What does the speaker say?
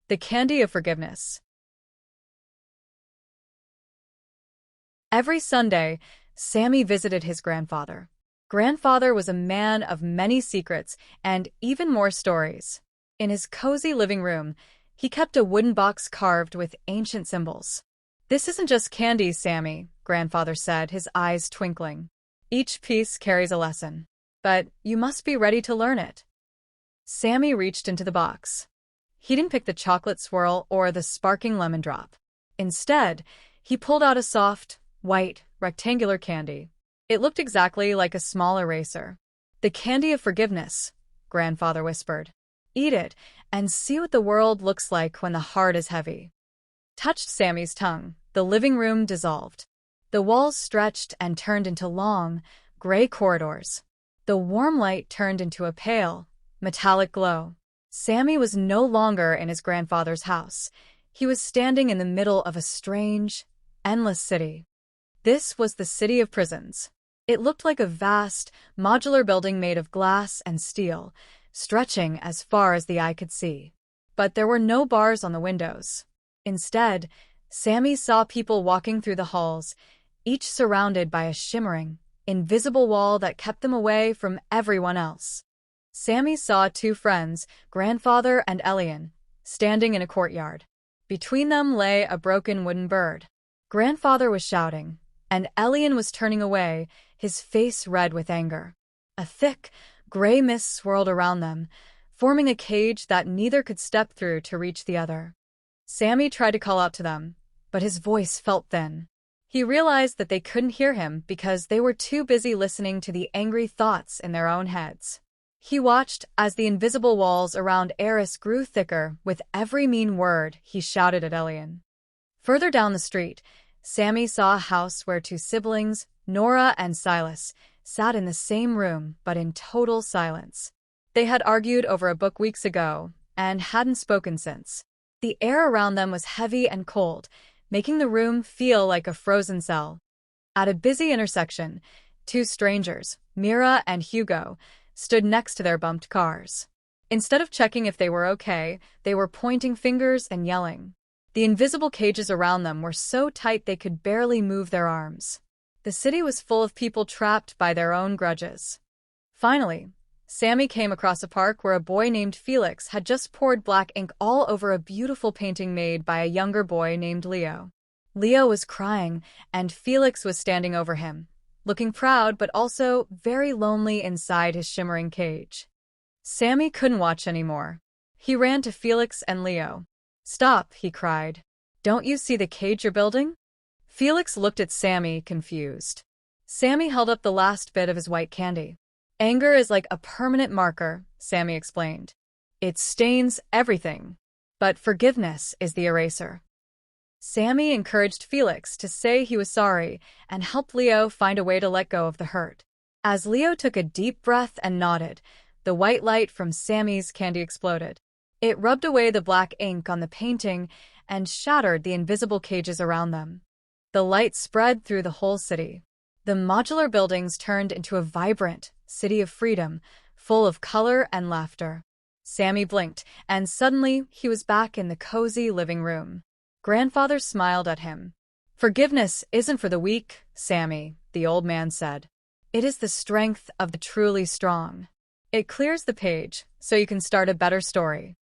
The Candy of Forgiveness. Every Sunday, Sammy visited his grandfather. Grandfather was a man of many secrets and even more stories. In his cozy living room, he kept a wooden box carved with ancient symbols. "This isn't just candy, Sammy," grandfather said, his eyes twinkling. "Each piece carries a lesson. But you must be ready to learn it." Sammy reached into the box. He didn't pick the chocolate swirl or the sparkling lemon drop. Instead, he pulled out a soft, white, rectangular candy. It looked exactly like a small eraser. "The candy of forgiveness," grandfather whispered. "Eat it and see what the world looks like when the heart is heavy." Touched Sammy's tongue. The living room dissolved. The walls stretched and turned into long, gray corridors. The warm light turned into a pale, metallic glow. Sammy was no longer in his grandfather's house. He was standing in the middle of a strange, endless city. This was the city of prisons. It looked like a vast, modular building made of glass and steel, stretching as far as the eye could see. But there were no bars on the windows. Instead, Sammy saw people walking through the halls, each surrounded by a shimmering, invisible wall that kept them away from everyone else. Sammy saw two friends, grandfather and Elian, standing in a courtyard. Between them lay a broken wooden bird. Grandfather was shouting, and Elian was turning away, his face red with anger. A thick, gray mist swirled around them, forming a cage that neither could step through to reach the other. Sammy tried to call out to them, but his voice felt thin. He realized that they couldn't hear him because they were too busy listening to the angry thoughts in their own heads. He watched as the invisible walls around Eris grew thicker with every mean word he shouted at Elian. Further down the street, Sammy saw a house where two siblings, Nora and Silas, sat in the same room but in total silence. They had argued over a book weeks ago and hadn't spoken since. The air around them was heavy and cold, making the room feel like a frozen cell. At a busy intersection, two strangers, Mira and Hugo, stood next to their bumped cars. Instead of checking if they were okay, they were pointing fingers and yelling. The invisible cages around them were so tight they could barely move their arms. The city was full of people trapped by their own grudges. Finally, Sammy came across a park where a boy named Felix had just poured black ink all over a beautiful painting made by a younger boy named Leo. Leo was crying, and Felix was standing over him, looking proud but also very lonely inside his shimmering cage. Sammy couldn't watch anymore. He ran to Felix and Leo. "Stop," he cried. "Don't you see the cage you're building?" Felix looked at Sammy, confused. Sammy held up the last bit of his white candy. "Anger is like a permanent marker," Sammy explained. "It stains everything. But forgiveness is the eraser." Sammy encouraged Felix to say he was sorry and helped Leo find a way to let go of the hurt. As Leo took a deep breath and nodded, the white light from Sammy's candy exploded. It rubbed away the black ink on the painting and shattered the invisible cages around them. The light spread through the whole city. The modular buildings turned into a vibrant city of freedom, full of color and laughter. Sammy blinked, and suddenly he was back in the cozy living room. Grandfather smiled at him. "Forgiveness isn't for the weak, Sammy," the old man said. "It is the strength of the truly strong. It clears the page, so you can start a better story."